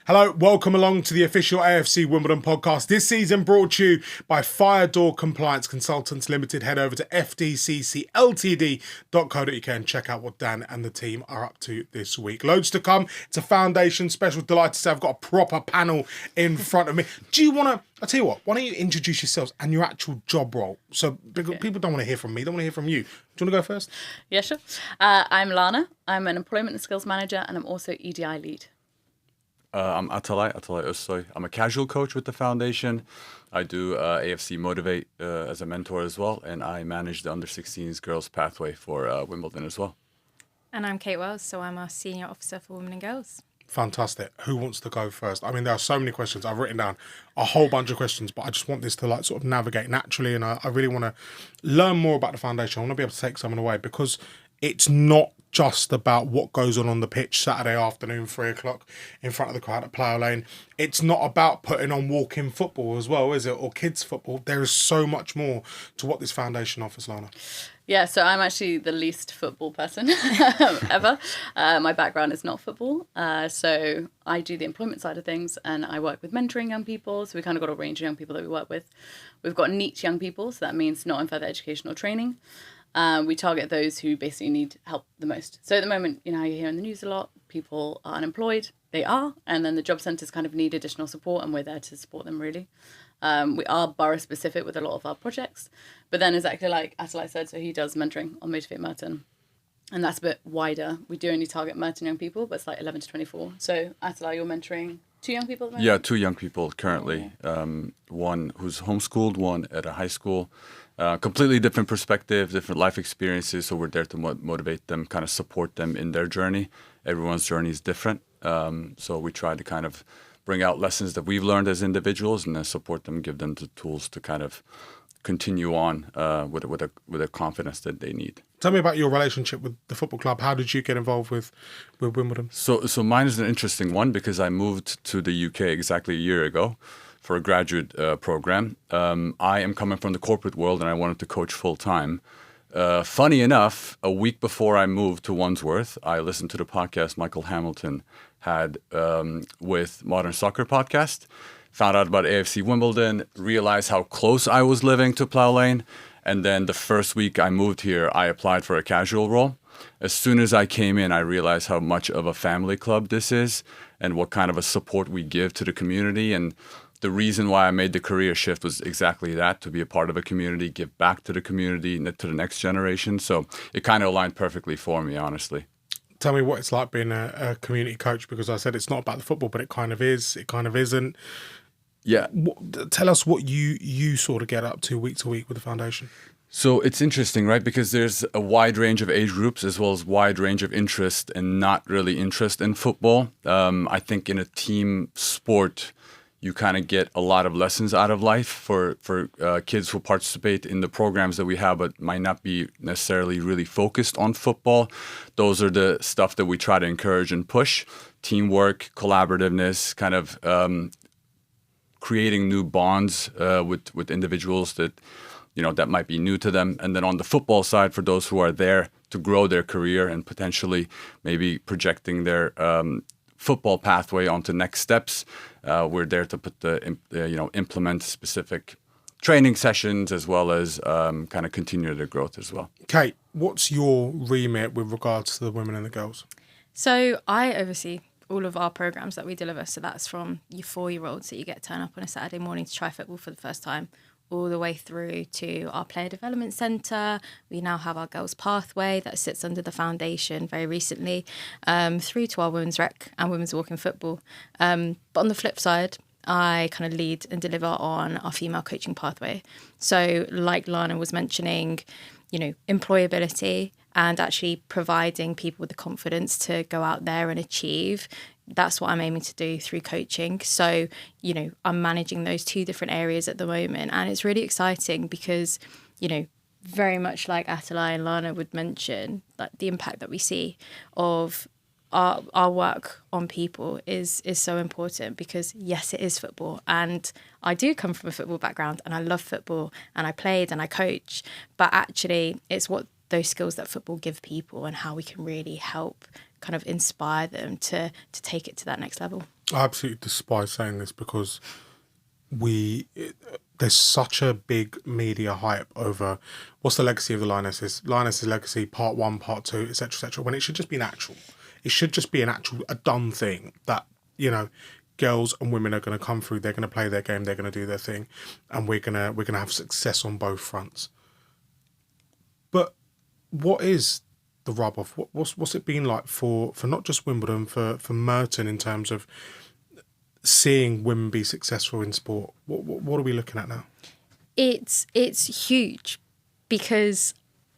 Hello, welcome along to the official AFC Wimbledon podcast. This season brought to you by Fire Door Compliance Consultants Limited. Head over to fdccltd.co.uk and check out what Dan and the team are up to this week. Loads to come. It's a foundation special. Delighted to say I've got a proper panel in front of me. Do you want to, I'll tell you what, why don't you introduce yourselves and your actual job role? So people don't want to hear from me, they want to hear from you. Do you want to go first? Yeah, sure. I'm Lana. I'm an employment and skills manager and I'm also EDI lead. I'm Atalay Ozsoy. I'm a casual coach with the foundation. I do AFC Motivate as a mentor as well, and I manage the under-16s girls pathway for Wimbledon as well. And I'm Kate Wells, so I'm our senior officer for women and girls. Fantastic. Who wants to go first? I mean, there are so many questions. I've written down a whole bunch of questions, but I just want this to like sort of navigate naturally, and I really want to learn more about the foundation. I want to be able to take someone away because it's not just about what goes on the pitch Saturday afternoon, 3:00 in front of the crowd at Plough Lane. It's not about putting on walk-in football as well, is it? Or kids football. There is so much more to what this foundation offers, Lana. Yeah, so I'm actually the least football person ever. My background is not football. So I do the employment side of things and I work with mentoring young people. So we kind of got a range of young people that we work with. We've got niche young people, so that means not in further education or training. We target those who basically need help the most. So at the moment, you know how you hear in the news a lot, people are unemployed. They are. And then the job centres kind of need additional support and we're there to support them really. We are borough specific with a lot of our projects. But then exactly like Atalay said, so he does mentoring on Motivate Merton. And that's a bit wider. We do only target Merton young people, but it's like 11 to 24. So Atalay, you're mentoring 2 young people at the moment? Yeah, 2 young people currently. One who's homeschooled, one at a high school. Completely different perspective, different life experiences. So we're there to motivate them, kind of support them in their journey. Everyone's journey is different. So we try to kind of bring out lessons that we've learned as individuals and then support them, give them the tools to kind of continue on with a confidence that they need. Tell me about your relationship with the football club. How did you get involved with Wimbledon? So mine is an interesting one because I moved to the UK exactly a year ago for a graduate program. I am coming from the corporate world and I wanted to coach full time. Funny enough, a week before I moved to Wandsworth, I listened to the podcast Michael Hamilton had with Modern Soccer Podcast, found out about AFC Wimbledon, realized how close I was living to Plough Lane. And then the first week I moved here, I applied for a casual role. As soon as I came in, I realized how much of a family club this is and what kind of a support we give to the community. And the reason why I made the career shift was exactly that, to be a part of a community, give back to the community, to the next generation. So it kind of aligned perfectly for me, honestly. Tell me what it's like being a community coach, because I said it's not about the football, but it kind of is. It kind of isn't. Yeah. Tell us what you sort of get up to week with the foundation. So it's interesting, right? Because there's a wide range of age groups as well as wide range of interest and not really interest in football. I think in a team sport, you kind of get a lot of lessons out of life for kids who participate in the programs that we have, but might not be necessarily really focused on football. Those are the stuff that we try to encourage and push. Teamwork, collaborativeness, kind of creating new bonds with individuals that, you know, that might be new to them. And then on the football side, for those who are there to grow their career and potentially maybe projecting their football pathway onto next steps, we're there to put implement specific training sessions as well as kind of continue their growth as well. Kate, what's your remit with regards to the women and the girls? So I oversee all of our programs that we deliver. So that's from your 4-year-olds that you get to turn up on a Saturday morning to try football for the first time, all the way through to our player development centre. We now have our girls pathway that sits under the foundation very recently, through to our women's rec and women's walking football. But on the flip side, I kind of lead and deliver on our female coaching pathway. So like Lana was mentioning, you know, employability and actually providing people with the confidence to go out there and achieve. That's what I'm aiming to do through coaching. So, you know, I'm managing those 2 different areas at the moment. And it's really exciting because, you know, very much like Atalay and Lana would mention, like the impact that we see of our work on people is so important because, yes, it is football. And I do come from a football background and I love football and I played and I coach. But actually, it's what those skills that football give people and how we can really help kind of inspire them to take it to that next level. I absolutely despise saying this because there's such a big media hype over what's the legacy of the Lionesses. Lioness's legacy, part 1, part 2, etc., etc. When it should just be natural. It should just be a done thing that, you know, girls and women are going to come through. They're going to play their game. They're going to do their thing, and we're gonna have success on both fronts. But what is the rub off? What's it been like for not just Wimbledon, for Merton, in terms of seeing women be successful in sport? What are we looking at now? It's huge, because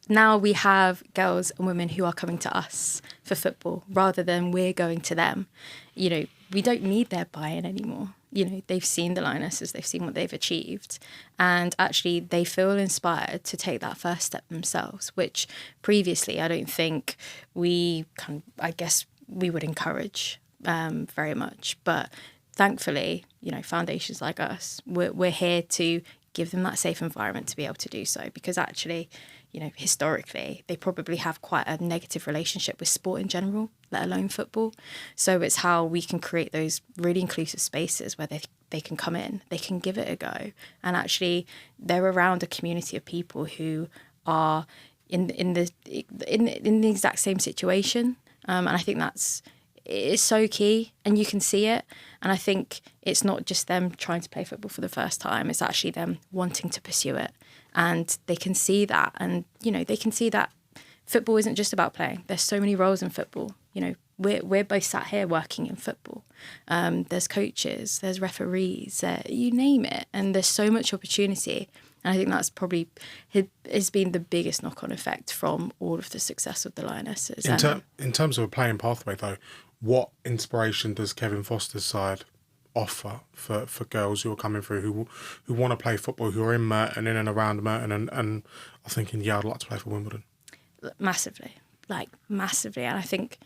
now we have girls and women who are coming to us for football rather than we're going to them. You know, we don't need their buy-in anymore. You know, they've seen the Lionesses, they've seen what they've achieved, and actually they feel inspired to take that first step themselves, which previously I don't think we would encourage very much. But thankfully, you know, foundations like us, we're here to give them that safe environment to be able to do so, because actually, you know, historically, they probably have quite a negative relationship with sport in general, let alone football. So it's how we can create those really inclusive spaces where they can come in, they can give it a go, and actually they're around a community of people who are in the exact same situation. And I think it's so key, and you can see it. And I think it's not just them trying to play football for the first time, it's actually them wanting to pursue it. And they can see that, and, you know, they can see that football isn't just about playing. There's so many roles in football. You know, we're both sat here working in football. There's coaches, there's referees, you name it. And there's so much opportunity. And I think that's probably has been the biggest knock-on effect from all of the success of the Lionesses. In terms of a playing pathway, though, what inspiration does Kevin Foster's side offer for girls who are coming through, who want to play football, who are in Merton, in and around Merton, and are thinking, yeah, I'd like to play for Wimbledon? Massively. And I think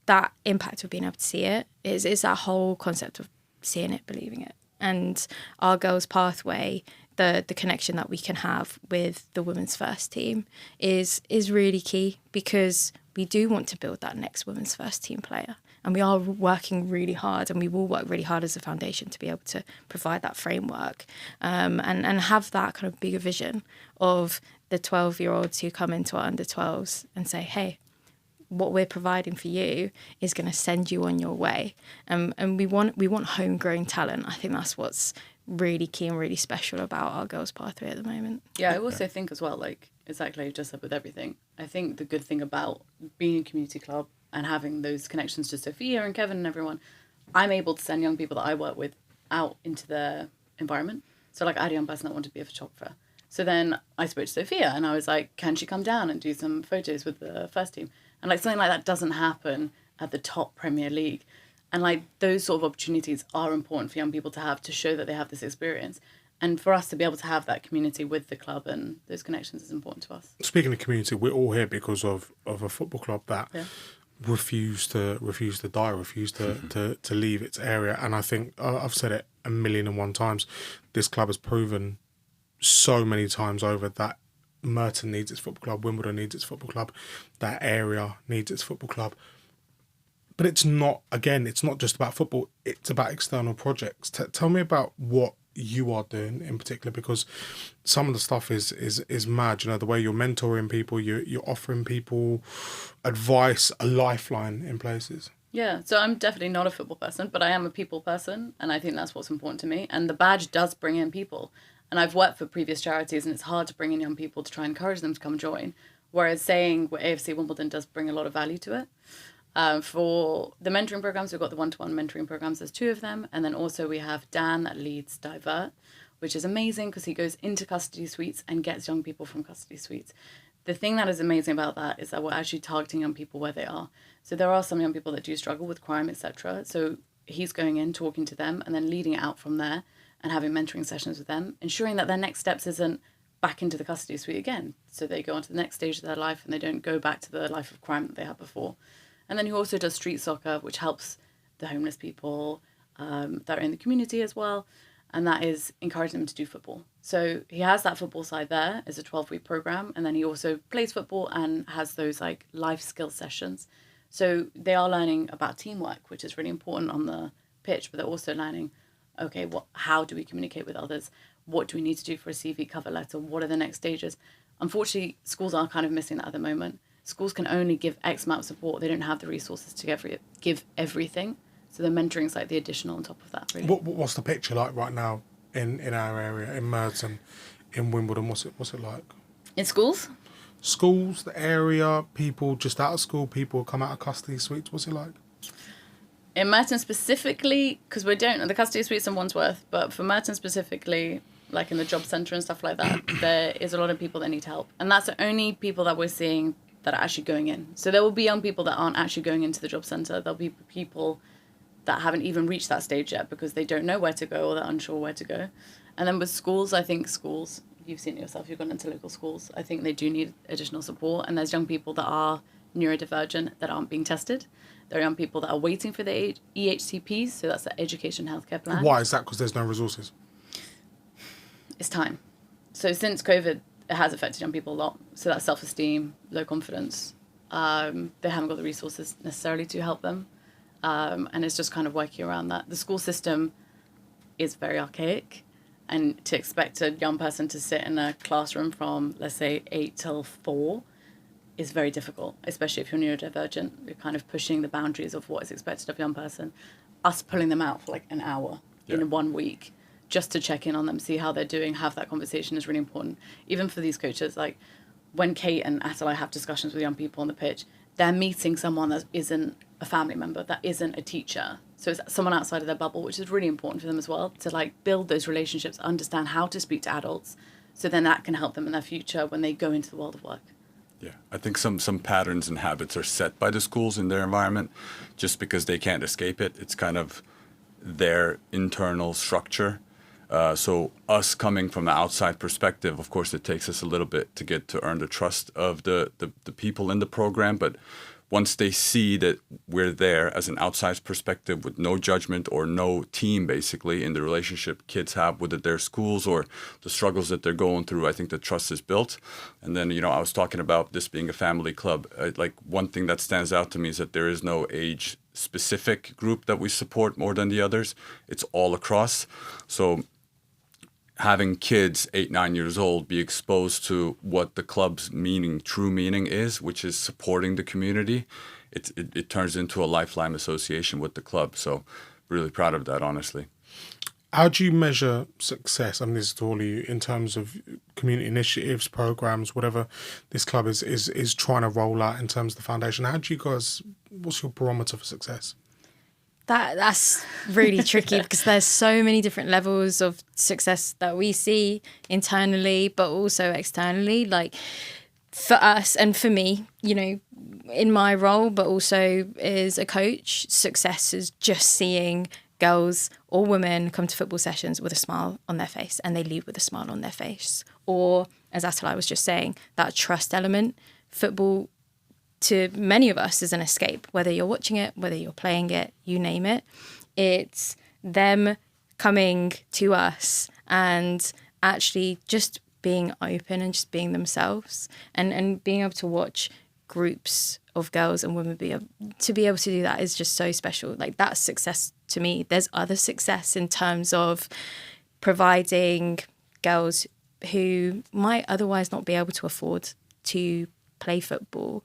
that impact of being able to see it is that whole concept of seeing it, believing it. And our girls' pathway, the connection that we can have with the women's first team is really key, because we do want to build that next women's first team player. And we are working really hard, and we will work really hard as a foundation to be able to provide that framework, and have that kind of bigger vision of the 12-year-olds who come into our under-12s and say, hey, what we're providing for you is going to send you on your way. And we want homegrown talent. I think that's what's really key and really special about our girls' pathway at the moment. Yeah, I also think as well, like, exactly, just said with everything, I think the good thing about being a community club and having those connections to Sophia and Kevin and everyone, I'm able to send young people that I work with out into the environment. So, like, I had a young person that wanted to be a photographer. So then I spoke to Sophia and I was like, can she come down and do some photos with the first team? And, like, something like that doesn't happen at the top Premier League. And, like, those sort of opportunities are important for young people to have, to show that they have this experience. And for us to be able to have that community with the club and those connections is important to us. Speaking of community, we're all here because of a football club that refused to die, refused to leave its area. And I think I've said it 1,000,001 times. This club has proven so many times over that Merton needs its football club, Wimbledon needs its football club, that area needs its football club. But it's not just about football, it's about external projects. Tell me about what you are doing in particular, because some of the stuff is mad. You know, the way you're mentoring people, you're offering people advice, a lifeline in places. Yeah, so I'm definitely not a football person, but I am a people person, and I think that's what's important to me. And the badge does bring in people. And I've worked for previous charities, and it's hard to bring in young people to try and encourage them to come join. Whereas saying AFC Wimbledon does bring a lot of value to it. For the mentoring programs, we've got the one-to-one mentoring programs. There's 2 of them. And then also we have Dan that leads Divert, which is amazing because he goes into custody suites and gets young people from custody suites. The thing that is amazing about that is that we're actually targeting young people where they are. So there are some young people that do struggle with crime, etc. So he's going in, talking to them, and then leading it out from there and having mentoring sessions with them, ensuring that their next steps isn't back into the custody suite again. So they go on to the next stage of their life and they don't go back to the life of crime that they had before. And then he also does street soccer, which helps the homeless people that are in the community as well. And that is encouraging them to do football. So he has that football side there as a 12-week program. And then he also plays football and has those like life skill sessions. So they are learning about teamwork, which is really important on the pitch, but they're also learning, okay, how do we communicate with others? What do we need to do for a CV cover letter? What are the next stages? Unfortunately, schools are kind of missing that at the moment. Schools can only give X amount of support. They don't have the resources to give everything. So the mentoring is like the additional on top of that, really. What's the picture like right now in our area, in Merton, in Wimbledon? What's it like? In schools? Schools, the area, people just out of school, people come out of custody suites. What's it like? In Merton specifically, because we don't, the custody suites in Wandsworth, but for Merton specifically, like in the job centre and stuff like that, there is a lot of people that need help. And that's the only people that we're seeing that are actually going in. So there will be young people that aren't actually going into the job centre. There'll be people that haven't even reached that stage yet because they don't know where to go or they're unsure where to go. And then with schools, I think schools, you've seen it yourself, you've gone into local schools, I think they do need additional support. And there's young people that are neurodivergent that aren't being tested. There are young people that are waiting for the EHCPs, so that's the Education Healthcare Plan. Why is that? Because there's no resources? It's time. So since COVID, it has affected young people a lot. So that's self-esteem, low confidence. They haven't got the resources necessarily to help them. And it's just kind of working around that. The school system is very archaic. And to expect a young person to sit in a classroom from, let's say, 8 till 4 is very difficult, especially if you're neurodivergent. You're kind of pushing the boundaries of what is expected of a young person. Us pulling them out for like an hour in 1 week just to check in on them, see how they're doing, have that conversation is really important. Even for these coaches, like when Kate and Atalay have discussions with young people on the pitch, they're meeting someone that isn't a family member, that isn't a teacher. So it's someone outside of their bubble, which is really important for them as well, to like build those relationships, understand how to speak to adults, so then that can help them in their future when they go into the world of work. Yeah, I think some patterns and habits are set by the schools in their environment just because they can't escape it. It's kind of their internal structure. So us coming from the outside perspective, of course, it takes us a little bit to get to earn the trust of the people in the program. But once they see that we're there as an outside perspective with no judgment or no team, basically, in the relationship kids have with their schools or the struggles that they're going through, I think the trust is built. And then, I was talking about this being a family club. Like one thing that stands out to me is that there is no age specific group that we support more than the others. It's all across. So having kids 8, 9 years old be exposed to what the club's true meaning is, which is supporting the community, it turns into a lifelong association with the club. So really proud of that, honestly. How do you measure success? I mean, this is to all of you in terms of community initiatives, programs, whatever this club is trying to roll out in terms of the foundation. How do you guys, what's your barometer for success? That's really tricky because there's so many different levels of success that we see internally, but also externally. Like for us and for me, in my role, but also as a coach, success is just seeing girls or women come to football sessions with a smile on their face and they leave with a smile on their face. Or, as Atalay was just saying, that trust element. Football to many of us is an escape, whether you're watching it, whether you're playing it, you name it. It's them coming to us and actually just being open and just being themselves and being able to watch groups of girls and women to be able to do that is just so special. Like that's success to me. There's other success in terms of providing girls who might otherwise not be able to afford to play football,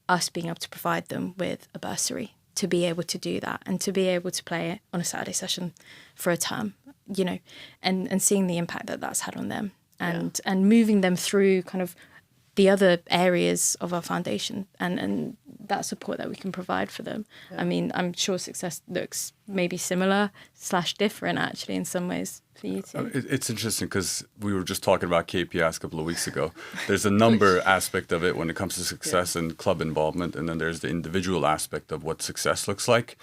us being able to provide them with a bursary to be able to do that and to be able to play it on a Saturday session for a term, and seeing the impact that that's had on them and moving them through kind of the other areas of our foundation and that support that we can provide for them. Yeah. I mean, I'm sure success looks maybe similar / different actually in some ways for you too. It's interesting because we were just talking about KPIs a couple of weeks ago. There's a number aspect of it when it comes to success and club involvement, and then there's the individual aspect of what success looks like.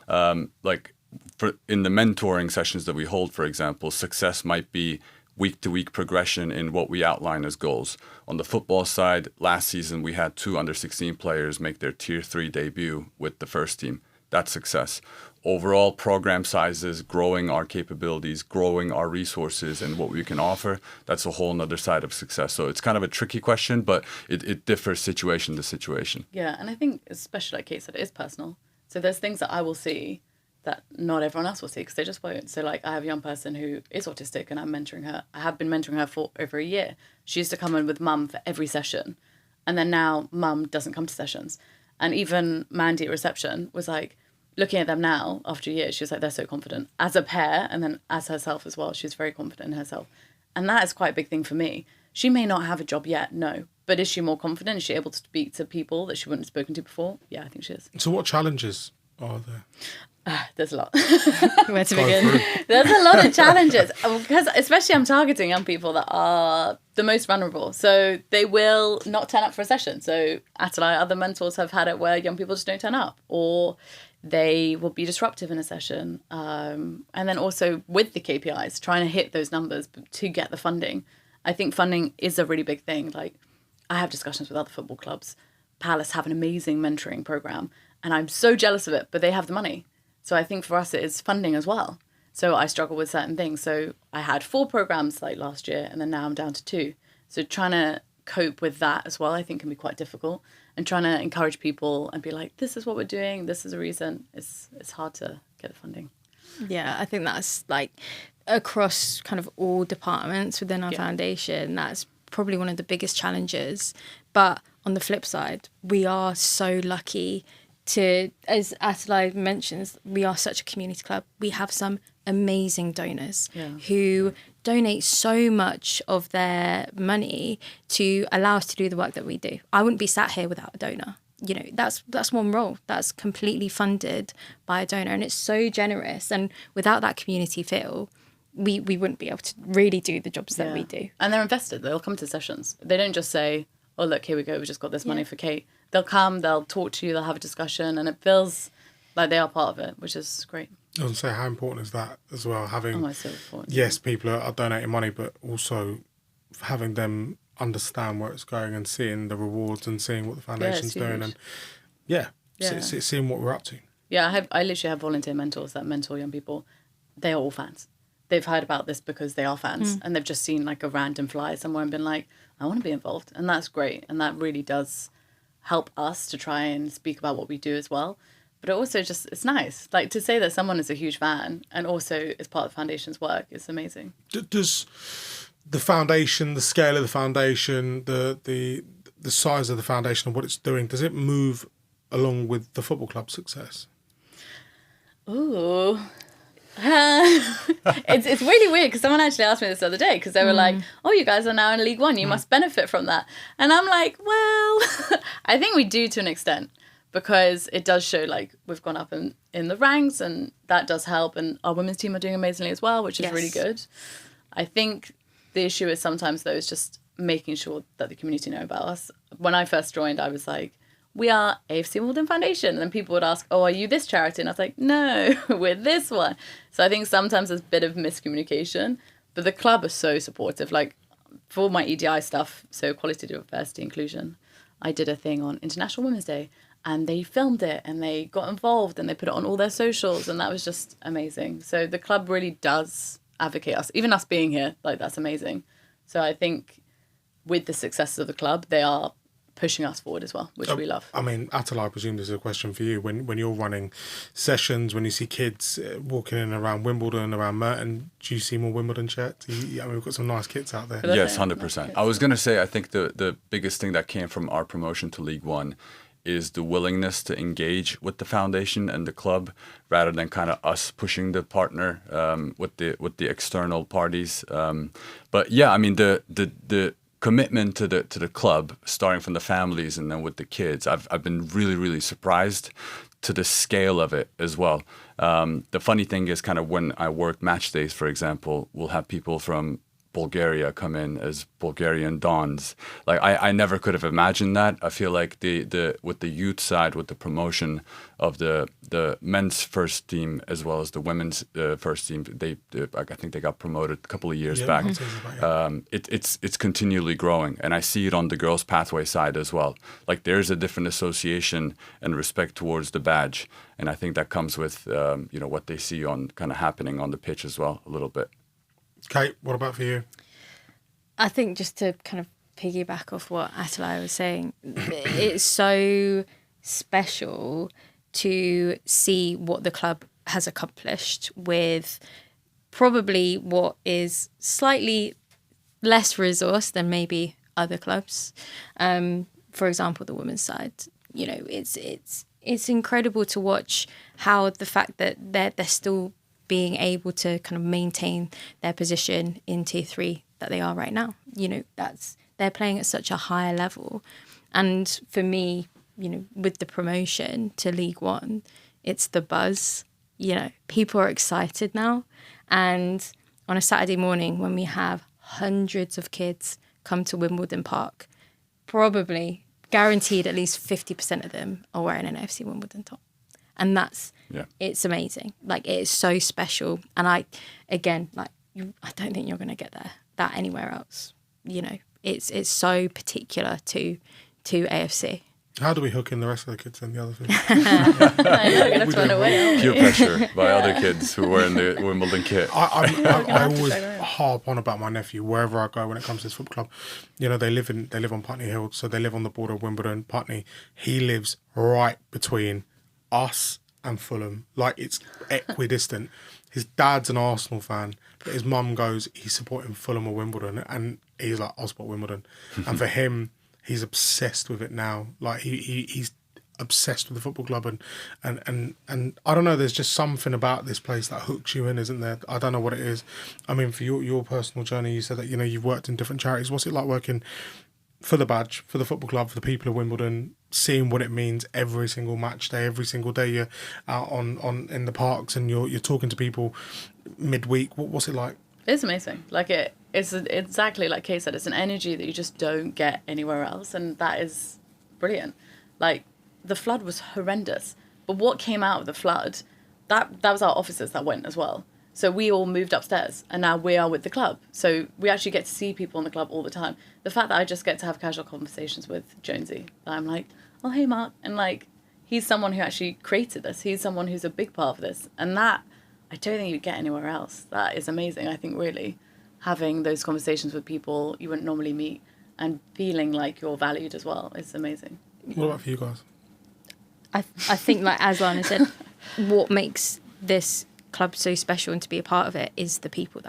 In the mentoring sessions that we hold, for example, success might be week-to-week progression in what we outline as goals. On the football side, last season we had 2 under-16 players make their Tier 3 debut with the first team. That's success. Overall program sizes, growing our capabilities, growing our resources and what we can offer, that's a whole nother side of success. So it's kind of a tricky question, but it differs situation to situation. Yeah, and I think especially like Kate said, it is personal. So there's things that I will see that not everyone else will see because they just won't. So like I have a young person who is autistic and I'm mentoring her. I have been mentoring her for over a year. She used to come in with mum for every session. And then now mum doesn't come to sessions. And even Mandy at reception was like, looking at them now after a year, she was like, they're so confident as a pair. And then as herself as well, she's very confident in herself. And that is quite a big thing for me. She may not have a job yet, no. But is she more confident? Is she able to speak to people that she wouldn't have spoken to before? Yeah, I think she is. So what challenges are there? There's a lot. Where to begin? There's a lot of challenges because especially I'm targeting young people that are the most vulnerable. So they will not turn up for a session. So Atalay, other mentors have had it where young people just don't turn up or they will be disruptive in a session. And then also with the KPIs, trying to hit those numbers to get the funding. I think funding is a really big thing. Like I have discussions with other football clubs. Palace have an amazing mentoring program and I'm so jealous of it, but they have the money. So I think for us it is funding as well. So I struggle with certain things. So I had 4 programs like last year and then now I'm down to 2. So trying to cope with that as well, I think can be quite difficult. And trying to encourage people and be like, this is what we're doing, this is a reason. It's hard to get the funding. Yeah, I think that's like across kind of all departments within our foundation. That's probably one of the biggest challenges. But on the flip side, we are so lucky to, as Atalay mentions, we are such a community club. We have some amazing donors who donate so much of their money to allow us to do the work that we do. I wouldn't be sat here without a donor. You know, that's one role that's completely funded by a donor, and it's so generous. And without that community feel, we wouldn't be able to really do the jobs that we do. And they're invested. They'll come to sessions. They don't just say, oh, look, here we go. We just got this money for Kate. They'll come, they'll talk to you, they'll have a discussion, and it feels like they are part of it, which is great. I was going to say, how important is that as well? Having, So important. yes, people are donating money, but also having them understand where it's going and seeing the rewards and seeing what the foundation's doing and seeing what we're up to. Yeah, I literally have volunteer mentors that mentor young people. They are all fans. They've heard about this because they are fans and they've just seen like a random flyer somewhere and been like, I want to be involved. And that's great. And that really does help us to try and speak about what we do as well. But it also just, it's nice. Like to say that someone is a huge fan and also is part of the foundation's work is amazing. Does the foundation, the scale of the foundation, the size of the foundation and what it's doing, does it move along with the football club's success? Ooh. It's really weird because someone actually asked me this the other day because they were like, oh, you guys are now in League One, you must benefit from that. And I'm like, well, I think we do to an extent because it does show like we've gone up in the ranks and that does help, and our women's team are doing amazingly as well, which is really good. I think the issue is sometimes though is just making sure that the community know about us. When I first joined, I was like, we are AFC Wimbledon Foundation. And then people would ask, oh, are you this charity? And I was like, no, we're this one. So I think sometimes there's a bit of miscommunication, but the club are so supportive. Like for my EDI stuff, so equality, diversity, inclusion, I did a thing on International Women's Day and they filmed it and they got involved and they put it on all their socials and that was just amazing. So the club really does advocate us, even us being here, like that's amazing. So I think with the success of the club, they are pushing us forward as well, which we love. I mean, Atalay, I presume this is a question for you. When you're running sessions, when you see kids walking in around Wimbledon, around Merton, do you see more Wimbledon shirts? I mean, we've got some nice kits out there. Yes, 100%. I was going to say, I think the biggest thing that came from our promotion to League One is the willingness to engage with the foundation and the club rather than kind of us pushing the partner with the external parties. But yeah, I mean, the commitment to the club, starting from the families and then with the kids, I've been really, really surprised to the scale of it as well. The funny thing is kind of when I work match days, for example, we'll have people from Bulgaria come in as Bulgarian Dons. Like I never could have imagined that. I feel like the with the youth side, with the promotion of the men's first team as well as the women's first team, I think they got promoted a couple of years back. It's continually growing, and I see it on the girls' pathway side as well. Like there's a different association and respect towards the badge, and I think that comes with what they see on kind of happening on the pitch as well a little bit. Kate, what about for you? I think just to kind of piggyback off what Atalay was saying, it's so special to see what the club has accomplished with probably what is slightly less resource than maybe other clubs. For example, the women's side, you know, it's incredible to watch how the fact that they're still being able to kind of maintain their position in Tier 3 that they are right now. You know, they're playing at such a higher level. And for me, you know, with the promotion to League One, it's the buzz. You know, people are excited now. And on a Saturday morning when we have hundreds of kids come to Wimbledon Park, probably guaranteed at least 50% of them are wearing an AFC Wimbledon top. And it's amazing. Like, it is so special. And I don't think you're going to get that anywhere else. You know, it's so particular to AFC. How do we hook in the rest of the kids and the other things? I know, we're going to turn away. Peer pressure by other kids who were in the Wimbledon kit. I always harp on about my nephew wherever I go when it comes to this football club. You know, they live on Putney Hill, so they live on the border of Wimbledon, Putney. He lives right between us and Fulham. Like, it's equidistant. His dad's an Arsenal fan, but his mum goes, he's supporting Fulham or Wimbledon, and he's like, I'll support Wimbledon. And for him, he's obsessed with it now. Like, he's obsessed with the football club, and I don't know, there's just something about this place that hooks you in, isn't there? I don't know what it is. I mean, for your personal journey, you said that, you know, you've worked in different charities. What's it like working for the badge, for the football club, for the people of Wimbledon, seeing what it means every single match day, every single day you're out on in the parks and you're talking to people midweek? What's it like? It's amazing. Like, it's exactly like Kay said, it's an energy that you just don't get anywhere else, and that is brilliant. Like, the flood was horrendous, but what came out of the flood, that was our officers that went as well. So we all moved upstairs, and now we are with the club. So we actually get to see people in the club all the time. The fact that I just get to have casual conversations with Jonesy, that I'm like, oh, hey, Mark. And, like, he's someone who actually created this. He's someone who's a big part of this. And that, I don't think you'd get anywhere else. That is amazing. I think really having those conversations with people you wouldn't normally meet and feeling like you're valued as well is amazing. What about for you guys? I think, like, as Lana said, what makes this club so special and to be a part of it is the people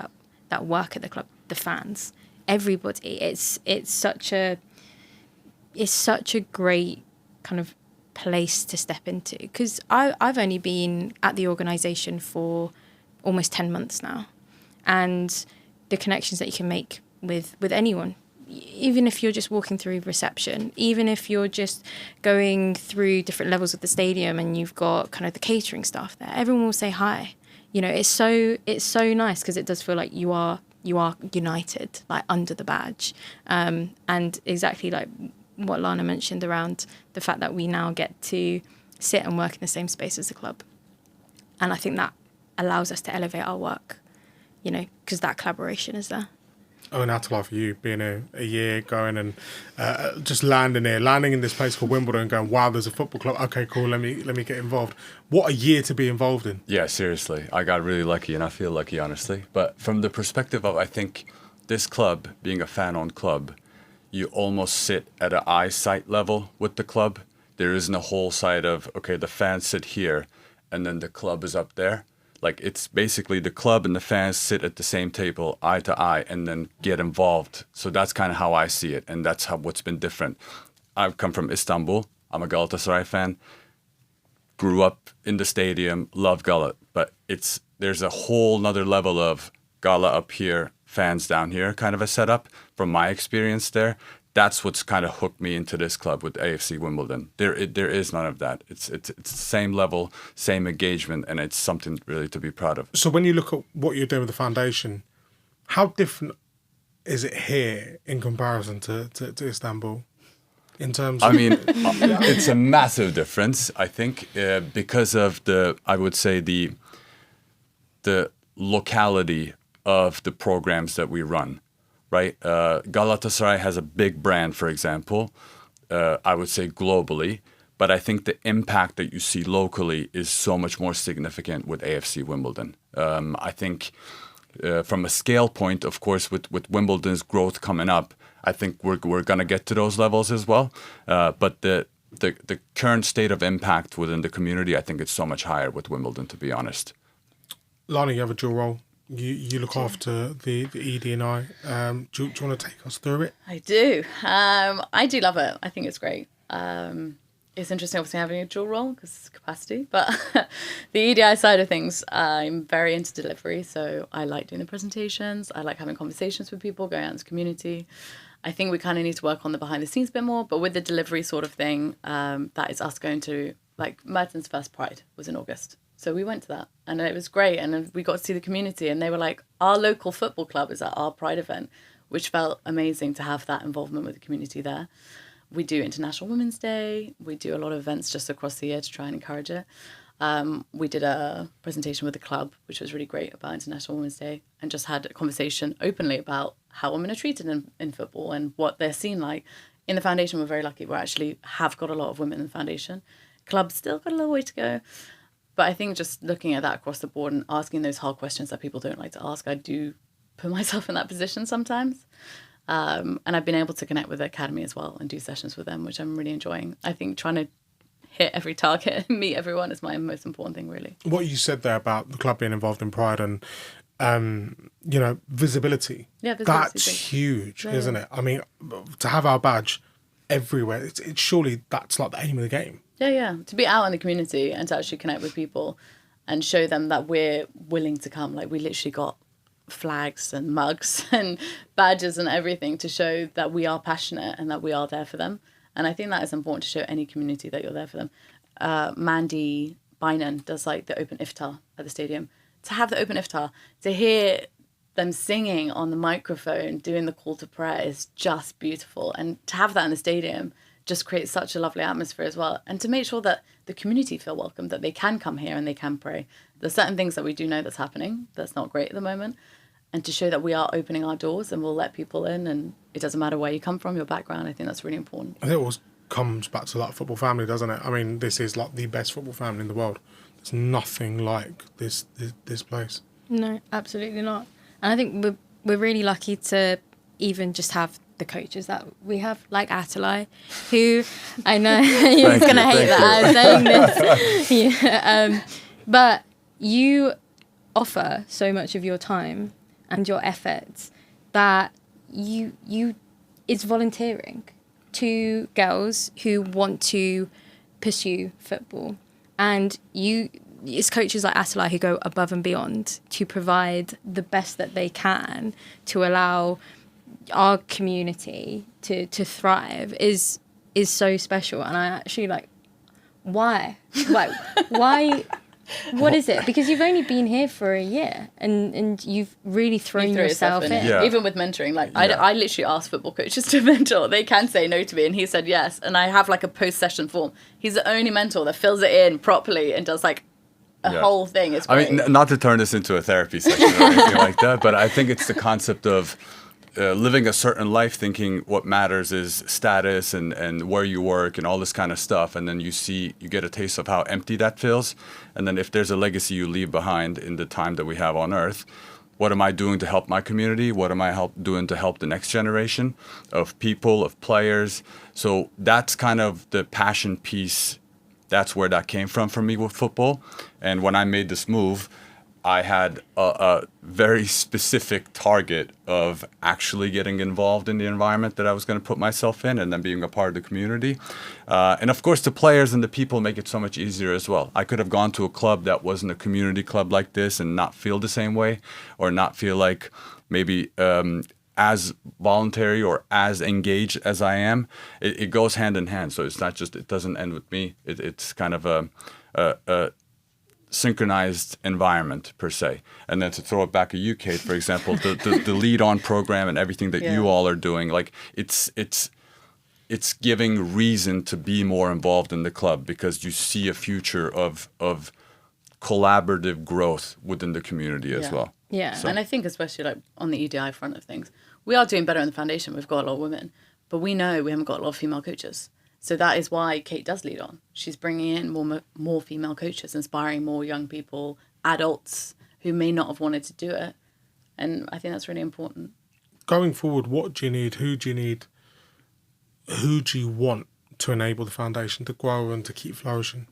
that work at the club, the fans, everybody. It's such a great kind of place to step into, because I've only been at the organisation for almost 10 months now, and the connections that you can make with anyone, even if you're just walking through reception, even if you're just going through different levels of the stadium and you've got kind of the catering staff there, everyone will say hi. You know, it's so nice, because it does feel like you are united, like, under the badge. And exactly like what Lana mentioned around the fact that we now get to sit and work in the same space as the club. And I think that allows us to elevate our work, you know, because that collaboration is there. Oh, and Atalay, for you, being a year going and just landing in this place called Wimbledon and going, wow, there's a football club. Okay, cool, let me get involved. What a year to be involved in. Yeah, seriously. I got really lucky, and I feel lucky, honestly. But from the perspective of, I think, this club being a fan-owned club, you almost sit at an eyesight level with the club. There isn't a whole side of, okay, the fans sit here, and then the club is up there. Like, it's basically the club and the fans sit at the same table, eye to eye, and then get involved. So that's kind of how I see it, and that's what's been different. I've come from Istanbul. I'm a Galatasaray fan. Grew up in the stadium, love Galat. But there's a whole nother level of Gala up here, fans down here kind of a setup from my experience there. That's what's kind of hooked me into this club with AFC Wimbledon. There is none of that. It's the same level, same engagement, and it's something really to be proud of. So when you look at what you're doing with the foundation, how different is it here in comparison to Istanbul? In terms of... I mean, it's a massive difference, I think, because of I would say the locality of the programs that we run. Right, Galatasaray has a big brand, for example, I would say globally, but I think the impact that you see locally is so much more significant with AFC Wimbledon. I think from a scale point, of course, with Wimbledon's growth coming up, I think we're going to get to those levels as well. But the current state of impact within the community, I think it's so much higher with Wimbledon, to be honest. Lana, you have a dual role. You look after the ED&I. Do you want to take us through it? I do. I do love it. I think it's great. It's interesting, obviously, having a dual role because it's capacity. But the EDI side of things, I'm very into delivery. So I like doing the presentations. I like having conversations with people, going out into the community. I think we kind of need to work on the behind the scenes a bit more. But with the delivery sort of thing, that is us going to, like, Merton's first Pride was in August. So we went to that and it was great. And then we got to see the community and they were like, our local football club is at our Pride event, which felt amazing to have that involvement with the community there. We do International Women's Day. We do a lot of events just across the year to try and encourage it. We did a presentation with the club, which was really great, about International Women's Day, and just had a conversation openly about how women are treated in football and what they're seen like. In the foundation, we're very lucky. We actually have got a lot of women in the foundation. Club's still got a little way to go. But I think just looking at that across the board and asking those hard questions that people don't like to ask, I do put myself in that position sometimes. And I've been able to connect with the academy as well and do sessions with them, which I'm really enjoying. I think trying to hit every target and meet everyone is my most important thing, really. What you said there about the club being involved in Pride and, visibility. Yeah, visibility. That's huge, isn't it? I mean, to have our badge everywhere, it's surely that's like the aim of the game. Yeah. To be out in the community and to actually connect with people and show them that we're willing to come. Like, we literally got flags and mugs and badges and everything to show that we are passionate and that we are there for them. And I think that is important to show any community that you're there for them. Mandy Bynan does like the open iftar at the stadium. To have the open iftar, to hear them singing on the microphone, doing the call to prayer is just beautiful. And to have that in the stadium just creates such a lovely atmosphere as well. And to make sure that the community feel welcome, that they can come here and they can pray. There's certain things that we do know that's happening that's not great at the moment. And to show that we are opening our doors and we'll let people in, and it doesn't matter where you come from, your background, I think that's really important. I think it always comes back to that football family, doesn't it? I mean, this is like the best football family in the world. There's nothing like this place. No, absolutely not. And I think we're really lucky to even just have the coaches that we have, like Atalay, who I know you're going to hate that I'm saying this. But you offer so much of your time and your efforts that it's volunteering to girls who want to pursue football. And it's coaches like Atalay who go above and beyond to provide the best that they can to allow our community to thrive is so special. And I actually why what is it? Because you've only been here for a year and you've really thrown yourself in. Yeah. Even with mentoring, I literally asked football coaches to mentor. They can say no to me, and he said yes. And I have like a post-session form. He's the only mentor that fills it in properly and does like a whole thing. It's great. I mean, not to turn this into a therapy session or anything like that, but I think it's the concept of living a certain life, thinking what matters is status and where you work and all this kind of stuff. And then you get a taste of how empty that feels. And then if there's a legacy you leave behind in the time that we have on earth, what am I doing to help my community? What am I doing to help the next generation of people, of players? So that's kind of the passion piece. That's where that came from for me with football. And when I made this move, I had a very specific target of actually getting involved in the environment that I was going to put myself in and then being a part of the community. And of course, the players and the people make it so much easier as well. I could have gone to a club that wasn't a community club like this and not feel the same way, or not feel like maybe as voluntary or as engaged as I am. It goes hand in hand. So it's not just, it doesn't end with me. It's kind of a synchronized environment per se. And then to throw it back at you, Kate, for example, the lead on program and everything that you all are doing, like it's giving reason to be more involved in the club because you see a future of collaborative growth within the community as well. Yeah, so. And I think especially like on the EDI front of things, we are doing better in the foundation. We've got a lot of women, but we know we haven't got a lot of female coaches. So that is why Kate does lead on. She's bringing in more female coaches, inspiring more young people, adults who may not have wanted to do it. And I think that's really important. Going forward, what do you need? Who do you need? Who do you want to enable the foundation to grow and to keep flourishing?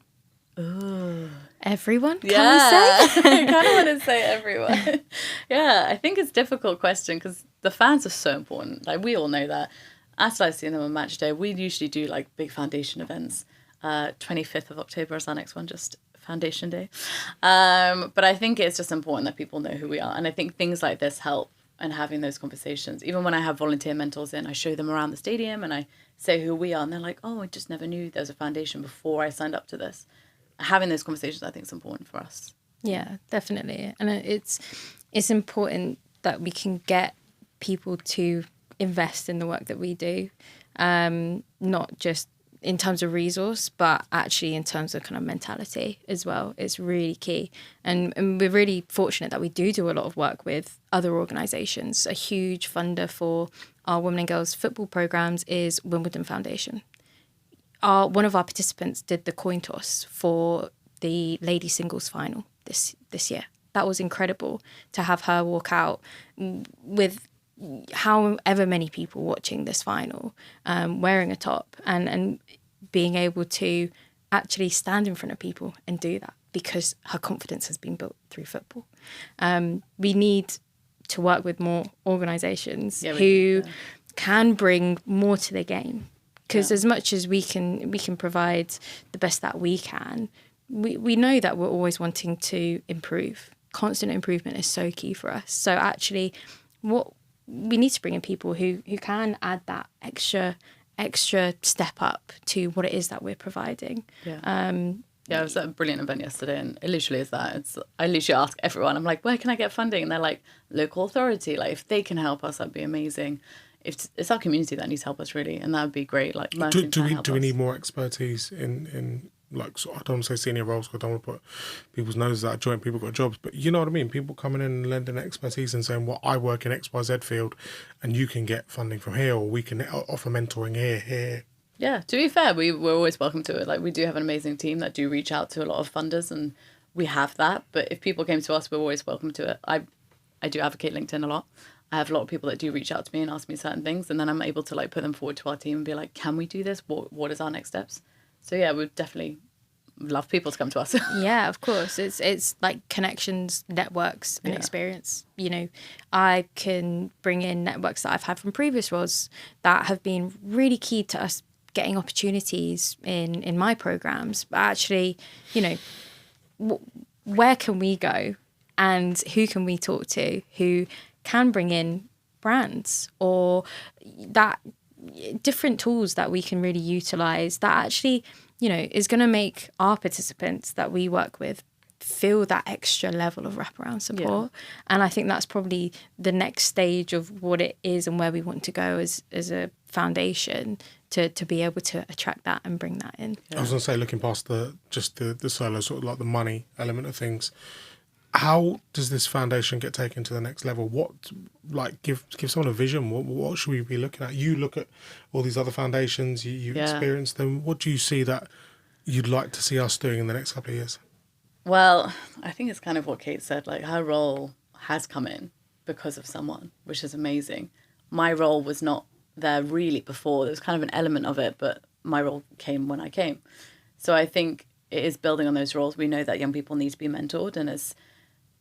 Everyone, can Yeah, we say? I kind of want to say everyone. Yeah, I think it's a difficult question because the fans are so important. Like, we all know that. After I've seen them on match day, we usually do like big foundation events. 25th of October is our next one, just Foundation Day. But I think it's just important that people know who we are. And I think things like this help, and having those conversations. Even when I have volunteer mentors in, I show them around the stadium and I say who we are. And they're like, oh, I just never knew there was a foundation before I signed up to this. Having those conversations, I think, is important for us. Yeah, definitely. And it's important that we can get people to invest in the work that we do, not just in terms of resource, but actually in terms of kind of mentality as well. It's really key. And we're really fortunate that we do a lot of work with other organisations. A huge funder for our women and girls football programmes is Wimbledon Foundation. One of our participants did the coin toss for the ladies singles final this year. That was incredible to have her walk out with however many people watching this final, wearing a top and being able to actually stand in front of people and do that because her confidence has been built through football. We need to work with more organisations who can bring more to the game. Because as much as we can provide the best that we can, we know that we're always wanting to improve. Constant improvement is so key for us. So actually, what we need to bring in people who can add that extra step up to what it is that we're providing. Yeah. It was a brilliant event yesterday, and it literally is that. I literally ask everyone, I'm like, where can I get funding? And they're like, local authority. Like, if they can help us, that'd be amazing. It's our community that needs help us, really, and that would be great. Like, do we need more expertise in like, so I don't want to say senior roles because I don't want to put people's noses out of joint. People got jobs, but you know what I mean. People coming in and lending expertise and saying, "Well, I work in XYZ field, and you can get funding from here, or we can offer mentoring here." Yeah, to be fair, we're always welcome to it. Like, we do have an amazing team that do reach out to a lot of funders, and we have that. But if people came to us, we're always welcome to it. I do advocate LinkedIn a lot. I have a lot of people that do reach out to me and ask me certain things, and then I'm able to like put them forward to our team and be like, can we do this? What is our next steps? So yeah, we'd definitely love people to come to us. Yeah, of course. It's like connections, networks, and experience. You know, I can bring in networks that I've had from previous roles that have been really key to us getting opportunities in my programs. But actually, you know, where can we go and who can we talk to who can bring in brands or that different tools that we can really utilize that actually, you know, is going to make our participants that we work with feel that extra level of wraparound support. And I think that's probably the next stage of what it is and where we want to go as a foundation to be able to attract that and bring that in. I was going to say, looking past the solo, sort of like the money element of things, how does this foundation get taken to the next level? What, like, give someone a vision. What should we be looking at? You look at all these other foundations, you experience them. What do you see that you'd like to see us doing in the next couple of years? Well, I think it's kind of what Kate said. Like, her role has come in because of someone, which is amazing. My role was not there really before. There was kind of an element of it, but my role came when I came. So I think it is building on those roles. We know that young people need to be mentored, and as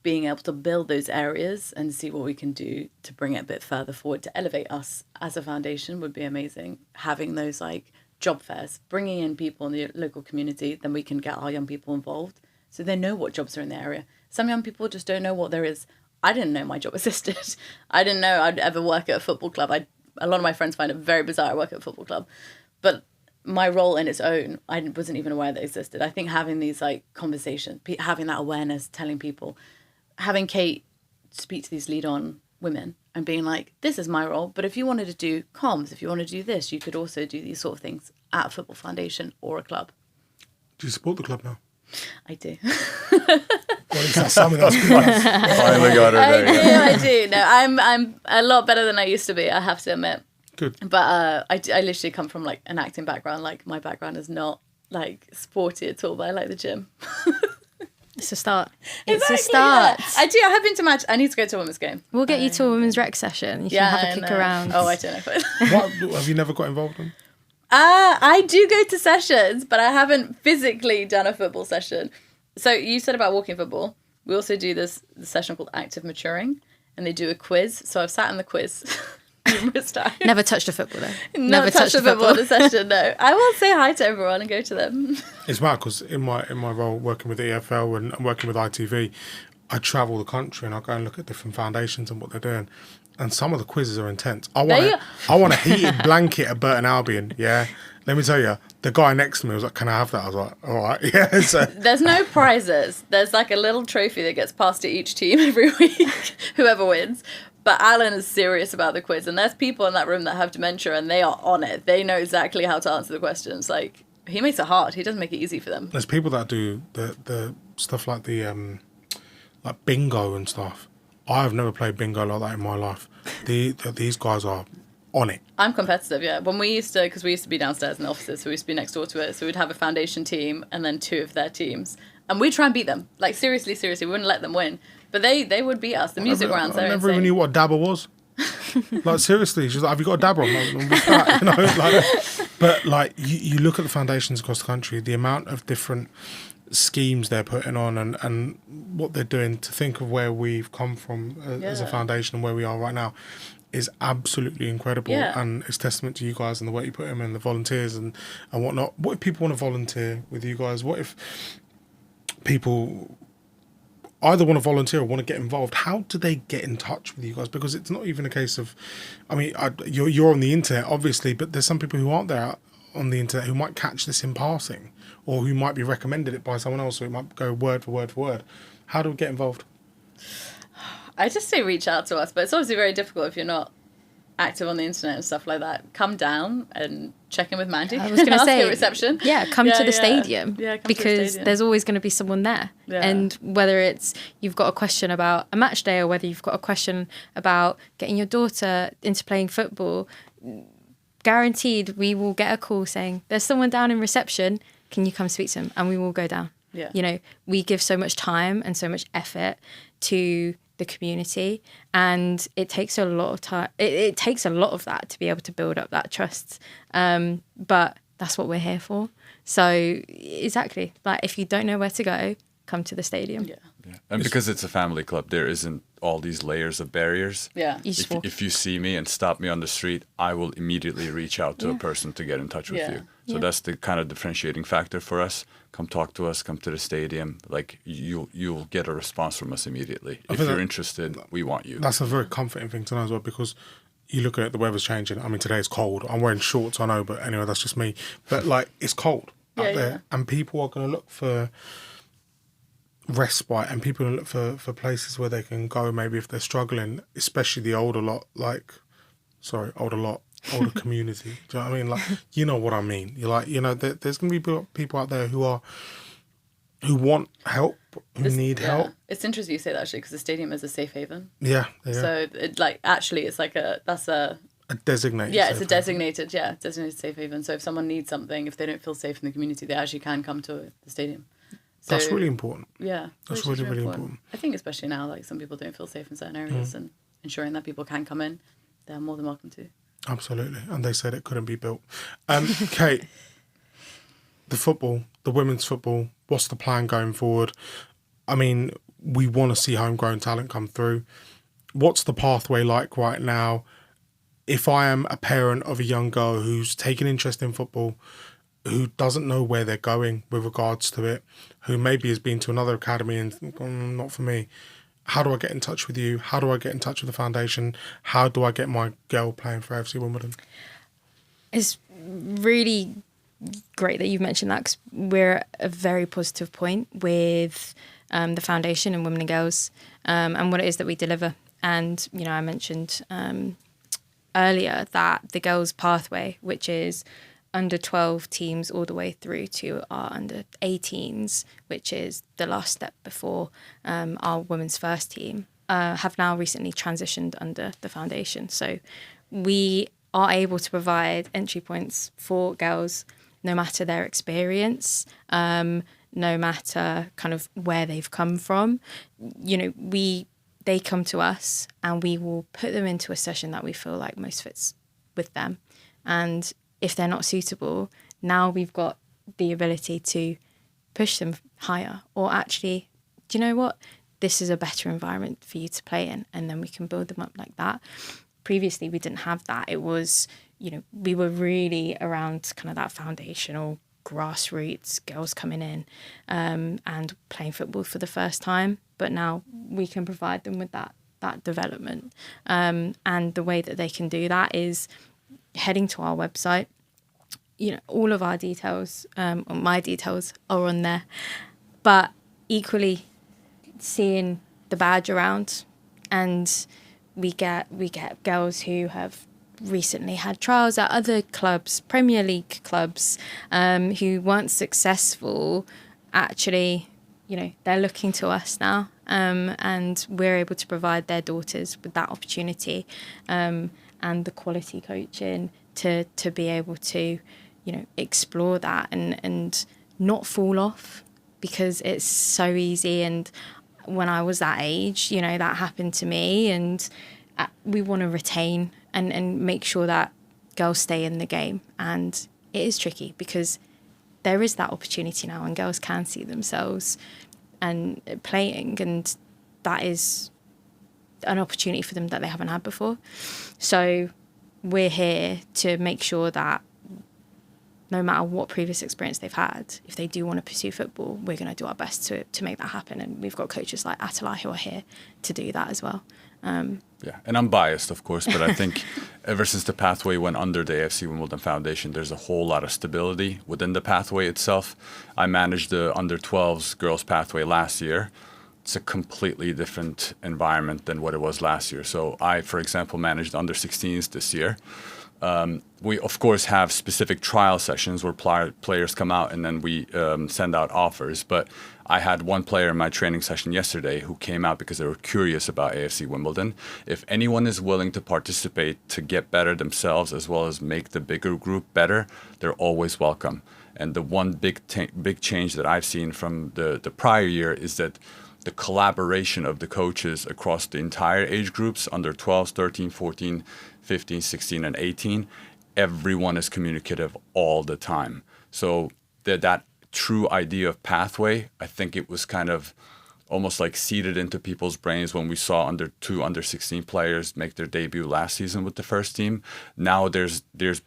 being able to build those areas and see what we can do to bring it a bit further forward to elevate us as a foundation would be amazing. Having those like job fairs, bringing in people in the local community, then we can get our young people involved so they know what jobs are in the area. Some young people just don't know what there is. I didn't know my job existed. I didn't know I'd ever work at a football club. A lot of my friends find it very bizarre I work at a football club. But my role in its own, I wasn't even aware that existed. I think having these like conversations, having that awareness, telling people, having Kate speak to these lead-on women and being like, this is my role, but if you wanted to do comms, if you want to do this, you could also do these sort of things at a football foundation or a club. Do you support the club now? I do. Well, is that something that's good? Finally got her there. I do. No, I'm a lot better than I used to be, I have to admit. Good. But I literally come from like an acting background. Like, my background is not like sporty at all, but I like the gym. It's a start. It's Exactly, a start. yeah. I do. I have been to match. I need to go to a women's game. We'll get you to a women's rec session. You can have a kick around. Oh, I don't know. What, have you never got involved in? I do go to sessions, but I haven't physically done a football session. So you said about walking football. We also do this session called active maturing, and they do a quiz. So I've sat in the quiz numerous times. Never touched a football though. Never touched a football in a session, no. I will say hi to everyone and go to them. It's mad because in my role working with the EFL and working with ITV, I travel the country and I go and look at different foundations and what they're doing. And some of the quizzes are intense. I want a heated blanket at Burton Albion, yeah. Let me tell you, the guy next to me was like, "Can I have that?" I was like, "All right, yeah." So. There's no prizes. There's like a little trophy that gets passed to each team every week, whoever wins. But Alan is serious about the quiz, and there's people in that room that have dementia, and they are on it. They know exactly how to answer the questions. Like, he makes it hard. He doesn't make it easy for them. There's people that do the stuff like the like bingo and stuff. I've never played bingo like that in my life. These guys are on it. I'm competitive, yeah. When we used to, because we used to be downstairs in the offices, so we used to be next door to it. So we'd have a foundation team and then 2 of their teams. And we'd try and beat them. Like, seriously, we wouldn't let them win. But they would beat us. The music rounds, I never even knew what a dabber was. Like, seriously, she's like, "Have you got a dabber?" I'm like, "What's that?" You know, like, but like you look at the foundations across the country, the amount of different schemes they're putting on and what they're doing, to think of where we've come from as a foundation and where we are right now is absolutely incredible. And it's testament to you guys and the work you put in and the volunteers and whatnot. What if people want to volunteer with you guys? What if people either want to volunteer or want to get involved? How do they get in touch with you guys? Because it's not even a case of, I mean, you're on the internet obviously, but there's some people who aren't there on the internet who might catch this in passing, or who might be recommended it by someone else, or it might go word for word for word. How do we get involved? I just say reach out to us, but it's obviously very difficult if you're not active on the internet and stuff like that. Come down and check in with Mandy. I was going to say, reception. Yeah, come to the stadium. Yeah, come because to the stadium. There's always going to be someone there. Yeah. And whether it's you've got a question about a match day or whether you've got a question about getting your daughter into playing football, guaranteed we will get a call saying, "There's someone down in reception. Can you come speak to him?" And we will go down. Yeah. You know, we give so much time and so much effort to the community, and it takes a lot of time. It takes a lot of that to be able to build up that trust. But that's what we're here for. So exactly, like if you don't know where to go, come to the stadium. Yeah. And because it's a family club, there isn't all these layers of barriers. Yeah. If you see me and stop me on the street, I will immediately reach out to a person to get in touch with you. So that's the kind of differentiating factor for us. Come talk to us, come to the stadium. Like you'll get a response from us immediately. If you're interested, we want you. That's a very comforting thing to know as well, because you look at it, the weather's changing. I mean, today it's cold. I'm wearing shorts, I know, but anyway, that's just me. But like, it's cold out there, and people are going to look for respite, and people look for places where they can go, maybe if they're struggling, especially the older community. Do you know what I mean? Like, you know what I mean. You're like, you know, there's going to be people out there who want help, who need help. It's interesting you say that, actually, because the stadium is a safe haven. Yeah. So actually it's like a designated. Yeah, it's a designated safe haven. So if someone needs something, if they don't feel safe in the community, they actually can come to the stadium. So, that's really important. Yeah. That's really, really important. I think especially now, like, some people don't feel safe in certain areas, and ensuring that people can come in, they're more than welcome to. Absolutely. And they said it couldn't be built. Kate, the women's football, what's the plan going forward? I mean, we want to see homegrown talent come through. What's the pathway like right now? If I am a parent of a young girl who's taken interest in football, who doesn't know where they're going with regards to it, who maybe has been to another academy and not for me, how do I get in touch with you? How do I get in touch with the foundation? How do I get my girl playing for AFC Wimbledon? It's really great that you've mentioned that, because we're at a very positive point with the foundation and Women and Girls and what it is that we deliver. And, you know, I mentioned earlier that the girls' pathway, which is under 12 teams all the way through to our under 18s, which is the last step before our women's first team, have now recently transitioned under the foundation. So we are able to provide entry points for girls, no matter their experience, no matter kind of where they've come from. You know, they come to us and we will put them into a session that we feel like most fits with them. And if they're not suitable, now we've got the ability to push them higher, or actually, do you know what? This is a better environment for you to play in, and then we can build them up like that. Previously, we didn't have that. It was, we were really around kind of that foundational grassroots girls coming in and playing football for the first time. But now we can provide them with that development. And the way that they can do that is heading to our website. All of our details, or my details, are on there. But equally, seeing the badge around, and we get girls who have recently had trials at other clubs, Premier League clubs, who weren't successful. Actually, they're looking to us now, and we're able to provide their daughters with that opportunity, and the quality coaching to be able to explore that and not fall off, because it's so easy. And when I was that age, that happened to me, and we want to retain and make sure that girls stay in the game. And it is tricky because there is that opportunity now, and girls can see themselves and playing, and that is an opportunity for them that they haven't had before. So we're here to make sure that no matter what previous experience they've had, if they do want to pursue football, we're going to do our best to make that happen. And we've got coaches like Atalay who are here to do that as well. Yeah, and I'm biased, of course, but I think ever since the pathway went under the AFC Wimbledon Foundation, there's a whole lot of stability within the pathway itself. I managed the under-12s girls pathway last year. It's a completely different environment than what it was last year. So I, for example, managed under-16s this year. We, of course, have specific trial sessions where players come out and then we send out offers. But I had one player in my training session yesterday who came out because they were curious about AFC Wimbledon. If anyone is willing to participate to get better themselves as well as make the bigger group better, they're always welcome. And the one big change that I've seen from the prior year is that the collaboration of the coaches across the entire age groups, under 12s, 13, 14, 15, 16, and 18, everyone is communicative all the time. So that true idea of pathway, I think it was kind of almost like seeded into people's brains when we saw under 16 players make their debut last season with the first team. Now there's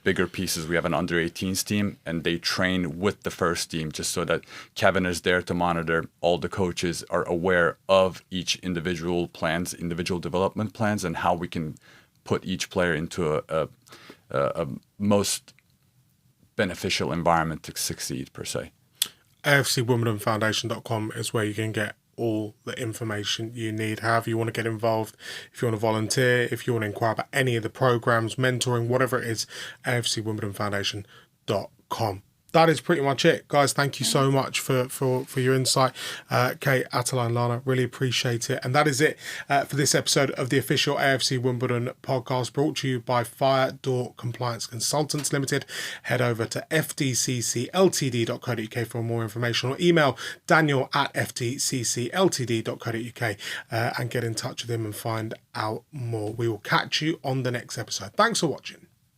bigger pieces. We have an under 18s team, and they train with the first team just so that Kevin is there to monitor. All the coaches are aware of each individual development plans, and how we can put each player into a most beneficial environment to succeed, per se. AFCWimbledonFoundation.com is where you can get all the information you need. However you want to get involved, if you want to volunteer, if you want to inquire about any of the programs, mentoring, whatever it is, AFCWimbledonFoundation.com. That is pretty much it, guys. Thank you so much for your insight, Kate, Atalay, and Lana. Really appreciate it. And that is it for this episode of the official AFC Wimbledon podcast, brought to you by Fire Door Compliance Consultants Limited. Head over to fdccltd.co.uk for more information, or email daniel@fdccltd.co.uk and get in touch with him and find out more. We will catch you on the next episode. Thanks for watching.